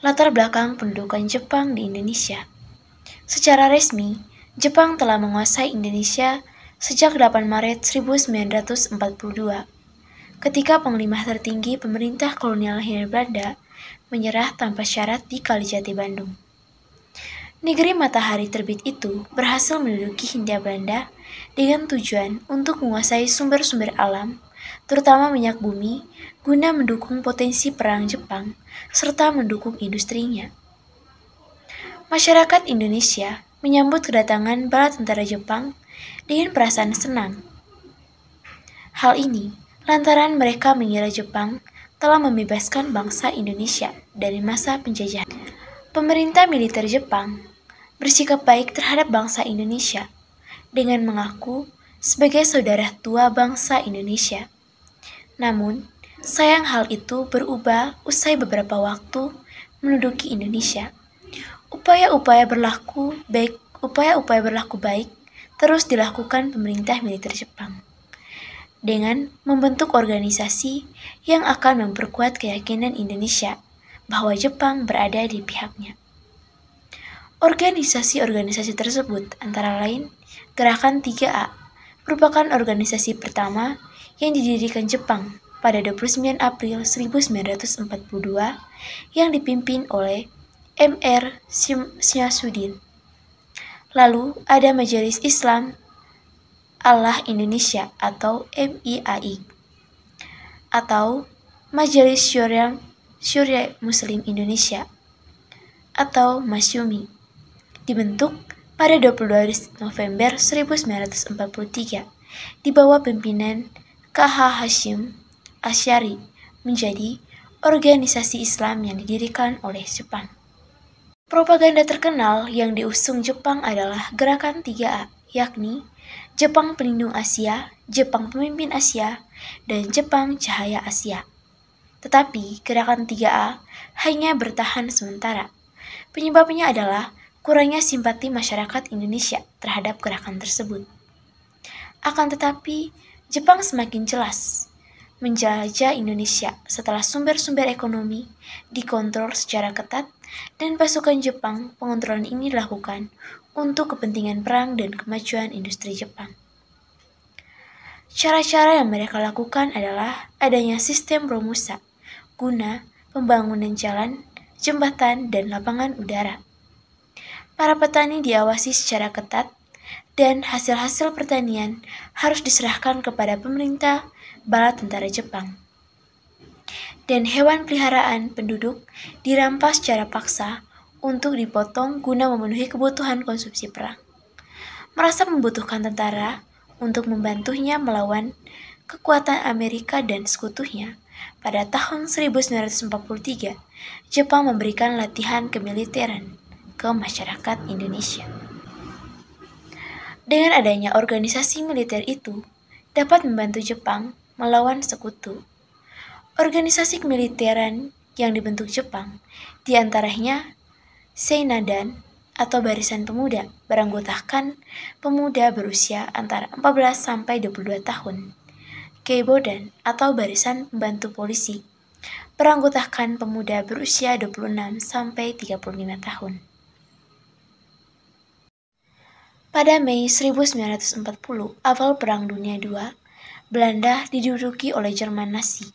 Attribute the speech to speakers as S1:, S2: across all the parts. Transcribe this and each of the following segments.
S1: Latar belakang pendudukan Jepang di Indonesia. Secara resmi, Jepang telah menguasai Indonesia sejak 8 Maret 1942, ketika Panglima tertinggi pemerintah kolonial Hindia Belanda menyerah tanpa syarat di Kalijati, Bandung. Negeri matahari terbit itu berhasil menduduki Hindia Belanda dengan tujuan untuk menguasai sumber-sumber alam, terutama minyak bumi, guna mendukung potensi perang Jepang serta mendukung industrinya. Masyarakat Indonesia menyambut kedatangan bala tentara Jepang dengan perasaan senang. Hal ini lantaran mereka mengira Jepang telah membebaskan bangsa Indonesia dari masa penjajahan. Pemerintah militer Jepang bersikap baik terhadap bangsa Indonesia dengan mengaku sebagai saudara tua bangsa Indonesia. Namun, sayang hal itu berubah usai beberapa waktu menduduki Indonesia. Upaya-upaya berlaku baik terus dilakukan pemerintah militer Jepang dengan membentuk organisasi yang akan memperkuat keyakinan Indonesia bahwa Jepang berada di pihaknya. Organisasi-organisasi tersebut antara lain Gerakan 3A merupakan organisasi pertama yang didirikan Jepang pada 29 April 1942 yang dipimpin oleh M.R. Syamsuddin. Lalu ada Majelis Islam Allah Indonesia atau MIAI atau Majelis Syuriah Muslim Indonesia atau Masyumi, dibentuk pada 22 November 1943 di bawah pimpinan K.H. Hashim Asy'ari menjadi organisasi Islam yang didirikan oleh Jepang. Propaganda terkenal yang diusung Jepang adalah Gerakan 3A, yakni Jepang Pelindung Asia, Jepang Pemimpin Asia, dan Jepang Cahaya Asia. Tetapi Gerakan 3A hanya bertahan sementara. Penyebabnya adalah kurangnya simpati masyarakat Indonesia terhadap gerakan tersebut. Akan tetapi, Jepang semakin jelas menjelajah Indonesia setelah sumber-sumber ekonomi dikontrol secara ketat dan pasukan Jepang. Pengontrolan ini dilakukan untuk kepentingan perang dan kemajuan industri Jepang. Cara-cara yang mereka lakukan adalah adanya sistem Romusa guna pembangunan jalan, jembatan, dan lapangan udara. Para petani diawasi secara ketat dan hasil-hasil pertanian harus diserahkan kepada pemerintah bala tentara Jepang. Dan hewan peliharaan penduduk dirampas secara paksa untuk dipotong guna memenuhi kebutuhan konsumsi perang. Merasa membutuhkan tentara untuk membantunya melawan kekuatan Amerika dan sekutunya, pada tahun 1943, Jepang memberikan latihan kemiliteran ke masyarakat Indonesia. Dengan adanya organisasi militer itu, dapat membantu Jepang melawan sekutu. Organisasi kemiliteran yang dibentuk Jepang, diantaranya Seinadan atau Barisan Pemuda, beranggotakan pemuda berusia antara 14 sampai 22 tahun. Keibodan atau Barisan Pembantu Polisi, beranggotakan pemuda berusia 26 sampai 35 tahun. Pada Mei 1940, awal Perang Dunia II, Belanda diduduki oleh Jerman Nazi.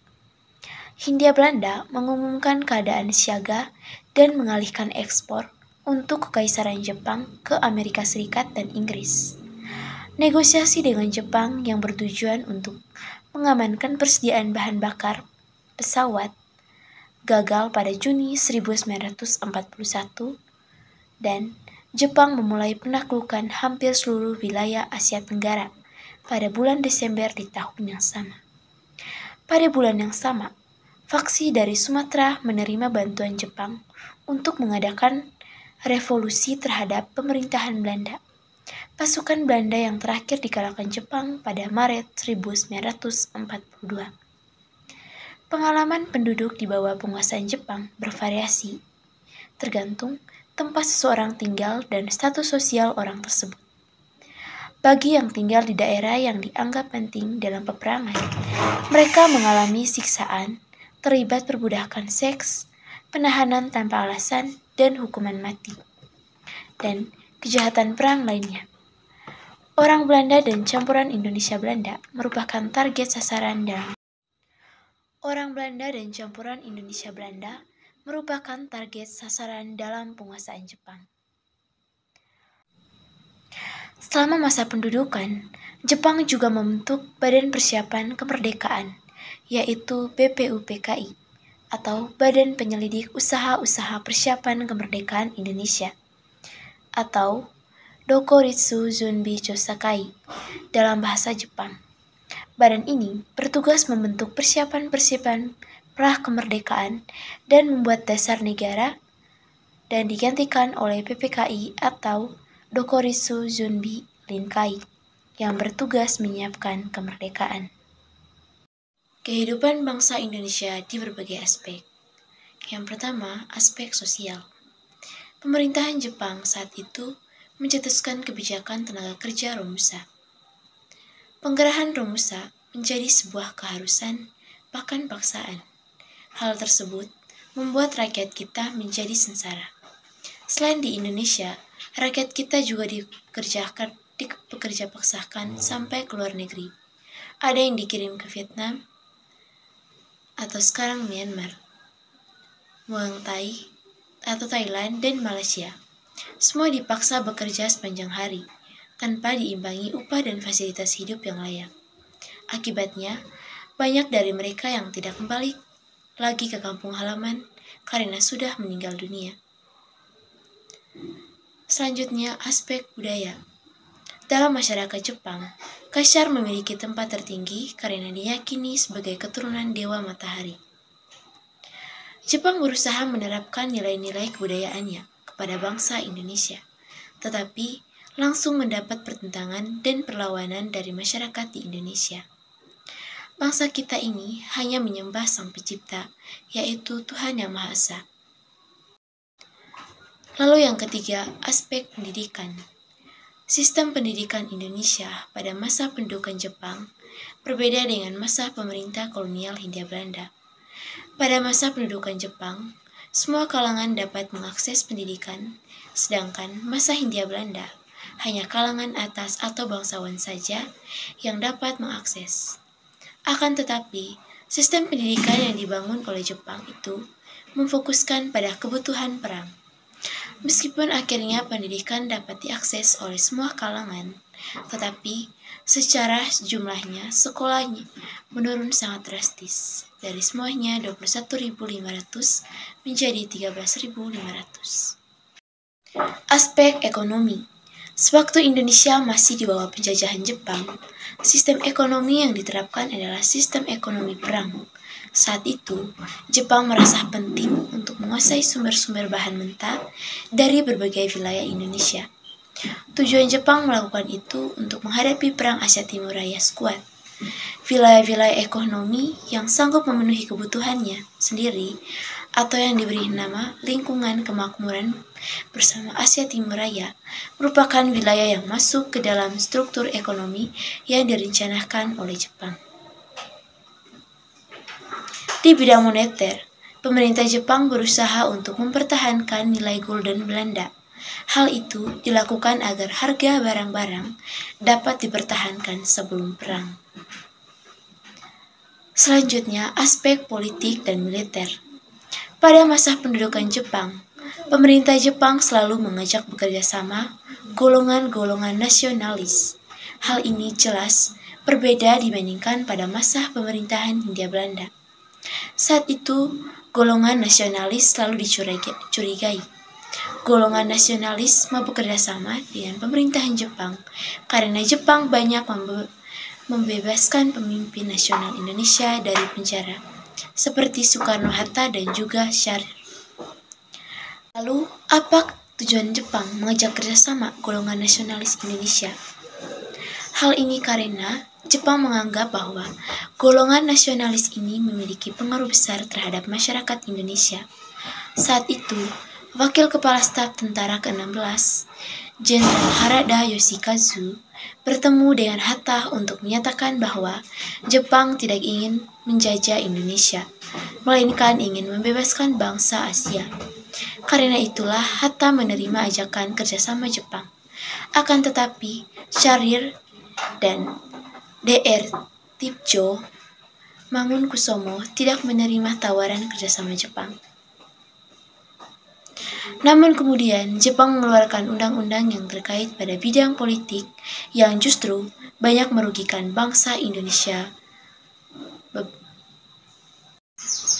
S1: Hindia Belanda mengumumkan keadaan siaga dan mengalihkan ekspor untuk Kekaisaran Jepang ke Amerika Serikat dan Inggris. Negosiasi dengan Jepang yang bertujuan untuk mengamankan persediaan bahan bakar pesawat gagal pada Juni 1941 dan Jepang memulai penaklukan hampir seluruh wilayah Asia Tenggara pada bulan Desember di tahun yang sama. Pada bulan yang sama, faksi dari Sumatera menerima bantuan Jepang untuk mengadakan revolusi terhadap pemerintahan Belanda. Pasukan Belanda yang terakhir dikalahkan Jepang pada Maret 1942. Pengalaman penduduk di bawah penguasaan Jepang bervariasi, tergantung tempat seseorang tinggal dan status sosial orang tersebut. Bagi yang tinggal di daerah yang dianggap penting dalam peperangan, mereka mengalami siksaan, terlibat perbudakan seks, penahanan tanpa alasan, dan hukuman mati, dan kejahatan perang lainnya. Orang Belanda dan campuran Indonesia Belanda merupakan target sasaran dalam penguasaan Jepang. Selama masa pendudukan, Jepang juga membentuk Badan Persiapan Kemerdekaan, yaitu BPUPKI, atau Badan Penyelidik Usaha-Usaha Persiapan Kemerdekaan Indonesia, atau Dokoritsu Zunbi Chosakai dalam bahasa Jepang. Badan ini bertugas membentuk persiapan-persiapan pra-kemerdekaan dan membuat dasar negara, dan digantikan oleh PPKI atau Dokoritsu Zunbi Linkai yang bertugas menyiapkan kemerdekaan. Kehidupan bangsa Indonesia di berbagai aspek. Yang pertama, aspek sosial. Pemerintahan Jepang saat itu mencetuskan kebijakan tenaga kerja Romusa. Penggerahan Romusa menjadi sebuah keharusan, bahkan paksaan. Hal tersebut membuat rakyat kita menjadi sengsara. Selain di Indonesia, rakyat kita juga dipekerja paksakan sampai ke luar negeri. Ada yang dikirim ke Vietnam, atau sekarang Myanmar, Muang Thai, atau Thailand dan Malaysia. Semua dipaksa bekerja sepanjang hari, tanpa diimbangi upah dan fasilitas hidup yang layak. Akibatnya, banyak dari mereka yang tidak kembali lagi ke kampung halaman karena sudah meninggal dunia. Selanjutnya, aspek budaya. Dalam masyarakat Jepang, Kaisar memiliki tempat tertinggi karena diyakini sebagai keturunan Dewa Matahari. Jepang berusaha menerapkan nilai-nilai kebudayaannya kepada bangsa Indonesia, tetapi langsung mendapat pertentangan dan perlawanan dari masyarakat di Indonesia. Bangsa kita ini hanya menyembah Sang Pencipta, yaitu Tuhan Yang Maha Esa. Lalu yang ketiga, aspek pendidikan. Sistem pendidikan Indonesia pada masa pendudukan Jepang berbeda dengan masa pemerintah kolonial Hindia Belanda. Pada masa pendudukan Jepang, semua kalangan dapat mengakses pendidikan, sedangkan masa Hindia Belanda hanya kalangan atas atau bangsawan saja yang dapat mengakses. Akan tetapi, sistem pendidikan yang dibangun oleh Jepang itu memfokuskan pada kebutuhan perang. Meskipun akhirnya pendidikan dapat diakses oleh semua kalangan, tetapi secara jumlahnya sekolahnya menurun sangat drastis, dari semuanya 21.500 menjadi 13.500. Aspek ekonomi. Sewaktu Indonesia masih di bawah penjajahan Jepang, sistem ekonomi yang diterapkan adalah sistem ekonomi perang. Saat itu, Jepang merasa penting untuk menguasai sumber-sumber bahan mentah dari berbagai wilayah Indonesia. Tujuan Jepang melakukan itu untuk menghadapi Perang Asia Timur Raya sekuat. Wilayah-wilayah ekonomi yang sanggup memenuhi kebutuhannya sendiri atau yang diberi nama lingkungan kemakmuran bersama Asia Timur Raya merupakan wilayah yang masuk ke dalam struktur ekonomi yang direncanakan oleh Jepang. Di bidang moneter, pemerintah Jepang berusaha untuk mempertahankan nilai gulden Belanda. Hal itu dilakukan agar harga barang-barang dapat dipertahankan sebelum perang. Selanjutnya, aspek politik dan militer. Pada masa pendudukan Jepang, pemerintah Jepang selalu mengajak bekerja sama golongan-golongan nasionalis. Hal ini jelas berbeda dibandingkan pada masa pemerintahan Hindia Belanda. Saat itu, golongan nasionalis selalu dicurigai. Golongan nasionalis mau bekerja sama dengan pemerintahan Jepang karena Jepang banyak membebaskan pemimpin nasional Indonesia dari penjara, seperti Soekarno-Hatta dan juga Syahrir. Lalu, apa tujuan Jepang mengajak kerjasama golongan nasionalis Indonesia? Hal ini karena Jepang menganggap bahwa golongan nasionalis ini memiliki pengaruh besar terhadap masyarakat Indonesia. Saat itu, Wakil Kepala Staf Tentara ke-16, Jenderal Harada Yoshikazu, bertemu dengan Hatta untuk menyatakan bahwa Jepang tidak ingin menjajah Indonesia, melainkan ingin membebaskan bangsa Asia. Karena itulah Hatta menerima ajakan kerjasama Jepang. Akan tetapi, Syahrir dan Dr. Tipjo Mangunkusumo tidak menerima tawaran kerjasama Jepang. Namun kemudian Jepang mengeluarkan undang-undang yang terkait pada bidang politik yang justru banyak merugikan bangsa Indonesia.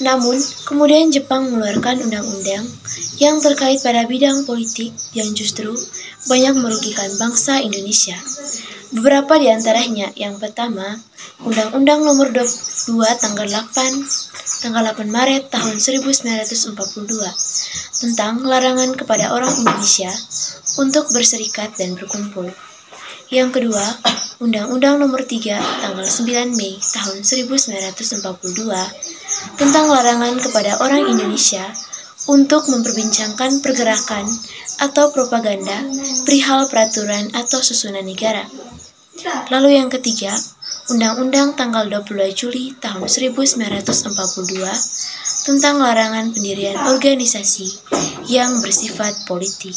S1: Namun kemudian Jepang mengeluarkan undang-undang yang terkait pada bidang politik yang justru banyak merugikan bangsa Indonesia. Beberapa di antaranya, yang pertama, Undang-Undang Nomor 22 tanggal 8 Maret tahun 1942 tentang larangan kepada orang Indonesia untuk berserikat dan berkumpul. Yang kedua, Undang-Undang Nomor 3 tanggal 9 Mei tahun 1942 tentang larangan kepada orang Indonesia untuk memperbincangkan pergerakan atau propaganda perihal peraturan atau susunan negara. Lalu yang ketiga, Undang-Undang tanggal 22 Juli tahun 1942 tentang larangan pendirian organisasi yang bersifat politik.